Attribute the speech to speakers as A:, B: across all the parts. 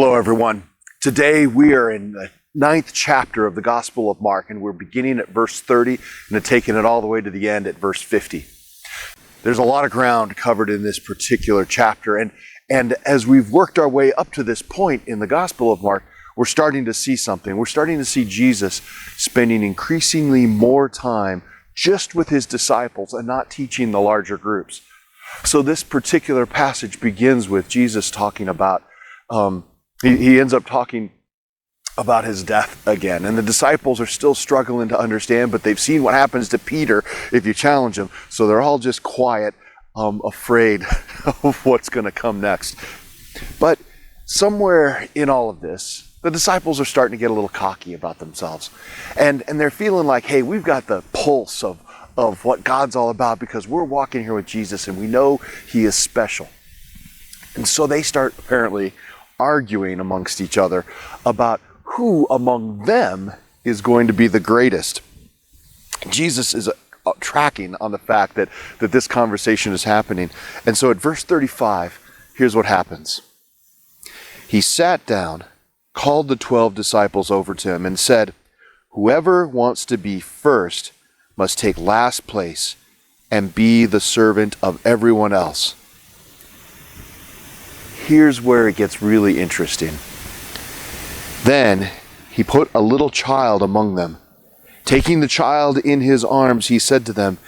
A: Hello, everyone. Today we are in the 9th chapter of the Gospel of Mark, and we're beginning at verse 30 and taking it all the way to the end at verse 50. There's a lot of ground covered in this particular chapter, and as we've worked our way up to this point in the Gospel of Mark, we're starting to see something. We're starting to see Jesus spending increasingly more time just with his disciples and not teaching the larger groups. So this particular passage begins with Jesus talking about he ends up talking about his death again. And the disciples are still struggling to understand, but they've seen what happens to Peter if you challenge him. So they're all just quiet, afraid of what's going to come next. But somewhere in all of this, the disciples are starting to get a little cocky about themselves. And they're feeling like, hey, we've got the pulse of what God's all about because we're walking here with Jesus and we know he is special. And so they start apparently arguing amongst each other about who among them is going to be the greatest. Jesus is tracking on the fact that this conversation is happening. And so at verse 35, here's what happens. He sat down, called the 12 disciples over to him and said, "Whoever wants to be first must take last place and be the servant of everyone else." Here's where it gets really interesting. Then he put a little child among them. Taking the child in his arms, he said to them,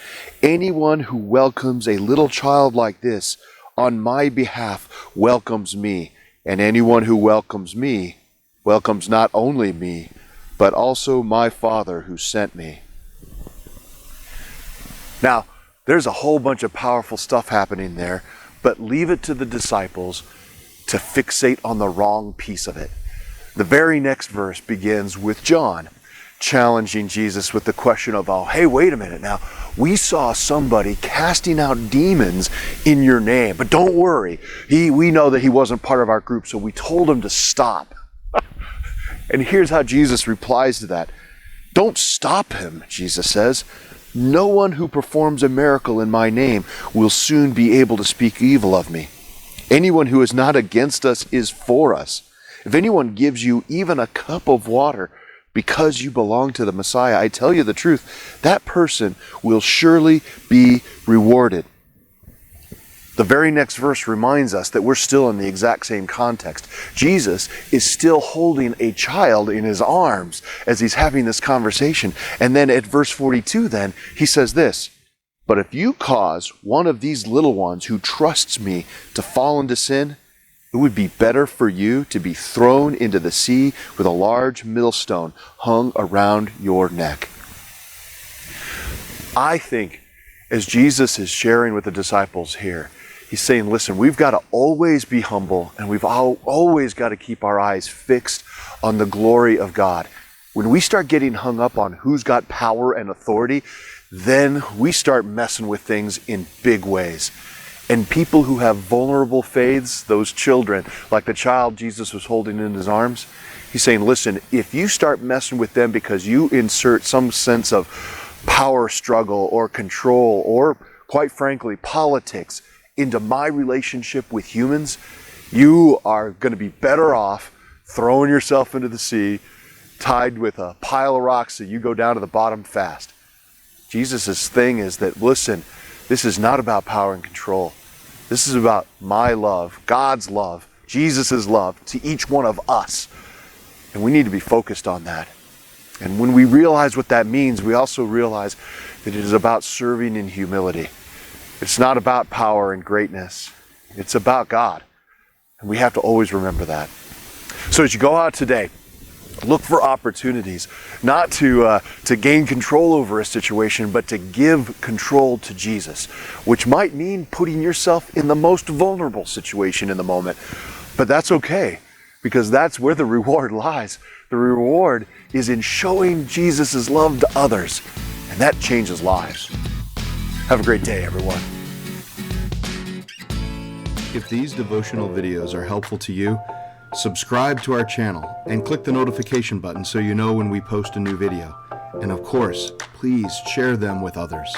A: "Anyone who welcomes a little child like this on my behalf welcomes me, and anyone who welcomes me welcomes not only me, but also my Father who sent me." Now, there's a whole bunch of powerful stuff happening there, but leave it to the disciples to fixate on the wrong piece of it. The very next verse begins with John challenging Jesus with the question of, oh, hey, wait a minute now. We saw somebody casting out demons in your name, but don't worry. We know that he wasn't part of our group, so we told him to stop. And here's how Jesus replies to that. Don't stop him, Jesus says. No one who performs a miracle in my name will soon be able to speak evil of me. Anyone who is not against us is for us. If anyone gives you even a cup of water because you belong to the Messiah, I tell you the truth, that person will surely be rewarded. The very next verse reminds us that we're still in the exact same context. Jesus is still holding a child in his arms as he's having this conversation. And then at verse 42 then, he says this, "But if you cause one of these little ones who trusts me to fall into sin, it would be better for you to be thrown into the sea with a large millstone hung around your neck." I think as Jesus is sharing with the disciples here, he's saying, listen, we've got to always be humble and we've always got to keep our eyes fixed on the glory of God. When we start getting hung up on who's got power and authority, then we start messing with things in big ways. And people who have vulnerable faiths, those children, like the child Jesus was holding in his arms, he's saying, listen, if you start messing with them because you insert some sense of power struggle or control or, quite frankly, politics into my relationship with humans, you are going to be better off throwing yourself into the sea, tied with a pile of rocks so you go down to the bottom fast. Jesus' thing is that, listen, this is not about power and control. This is about my love, God's love, Jesus' love to each one of us. And we need to be focused on that. And when we realize what that means, we also realize that it is about serving in humility. It's not about power and greatness. It's about God. And we have to always remember that. So as you go out today, look for opportunities, not to gain control over a situation, but to give control to Jesus, which might mean putting yourself in the most vulnerable situation in the moment. But that's okay, because that's where the reward lies. The reward is in showing Jesus' love to others, and that changes lives. Have a great day, everyone.
B: If these devotional videos are helpful to you, subscribe to our channel and click the notification button so you know when we post a new video. And of course, please share them with others.